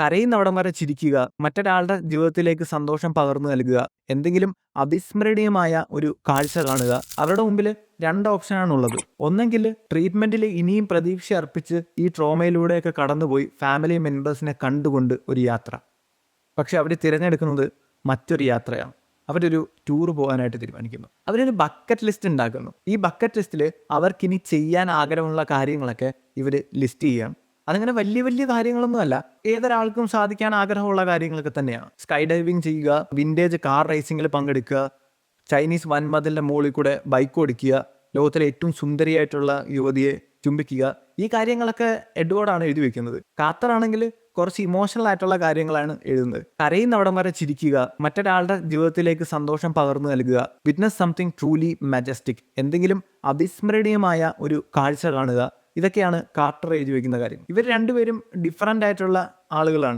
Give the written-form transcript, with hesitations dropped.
കരയുന്നവിടം വരെ ചിരിക്കുക, മറ്റൊരാളുടെ ജീവിതത്തിലേക്ക് സന്തോഷം പകർന്നു നൽകുക, എന്തെങ്കിലും അവിസ്മരണീയമായ ഒരു കാഴ്ച കാണുക. അവരുടെ മുമ്പിൽ 2 ഓപ്ഷനാണുള്ളത്. ഒന്നെങ്കിൽ ട്രീറ്റ്മെന്റിൽ ഇനിയും പ്രതീക്ഷ അർപ്പിച്ച് ഈ ട്രോമയിലൂടെയൊക്കെ കടന്നുപോയി ഫാമിലി മെമ്പേഴ്സിനെ കണ്ടുകൊണ്ട് ഒരു യാത്ര. പക്ഷെ അവർ തിരഞ്ഞെടുക്കുന്നത് മറ്റൊരു യാത്രയാണ്. അവരൊരു ടൂർ പോകാനായിട്ട് തീരുമാനിക്കുന്നു. അവരൊരു ബക്കറ്റ് ലിസ്റ്റ് ഉണ്ടാക്കുന്നു. ഈ ബക്കറ്റ് ലിസ്റ്റിൽ അവർക്കിനി ചെയ്യാൻ ആഗ്രഹമുള്ള കാര്യങ്ങളൊക്കെ ഇവർ ലിസ്റ്റ് ചെയ്യുകയാണ്. അതങ്ങനെ വലിയ വലിയ കാര്യങ്ങളൊന്നുമല്ല, ഏതൊരാൾക്കും സാധിക്കാൻ ആഗ്രഹമുള്ള കാര്യങ്ങളൊക്കെ തന്നെയാണ്. സ്കൈ ഡൈവിങ് ചെയ്യുക, വിൻറ്റേജ് കാർ റേസിങ്ങിൽ പങ്കെടുക്കുക, ചൈനീസ് വൻമതിലിൻ്റെ മുകളിൽ കൂടെ ബൈക്ക് ഓടിക്കുക, ലോകത്തിലെ ഏറ്റവും സുന്ദരിയായിട്ടുള്ള യുവതിയെ ചുംബിക്കുക. ഈ കാര്യങ്ങളൊക്കെ എഡ്വേർഡാണ് എഴുതി വെക്കുന്നത്. ഖാത്തറാണെങ്കിൽ കുറച്ച് ഇമോഷണൽ ആയിട്ടുള്ള കാര്യങ്ങളാണ് എഴുതുന്നത്. കരയുന്നവിടം വരെ ചിരിക്കുക, മറ്റൊരാളുടെ ജീവിതത്തിലേക്ക് സന്തോഷം പകർന്നു നൽകുക, വിറ്റ്നസ് സംതിങ് ട്രൂലി മാജസ്റ്റിക്, എന്തെങ്കിലും അവിസ്മരണീയമായ ഒരു കാഴ്ച കാണുക. ഇതൊക്കെയാണ് കാർട്ടർ എഴുതി വയ്ക്കുന്ന കാര്യം. ഇവർ രണ്ടുപേരും ഡിഫറൻ്റ് ആയിട്ടുള്ള ആളുകളാണ്.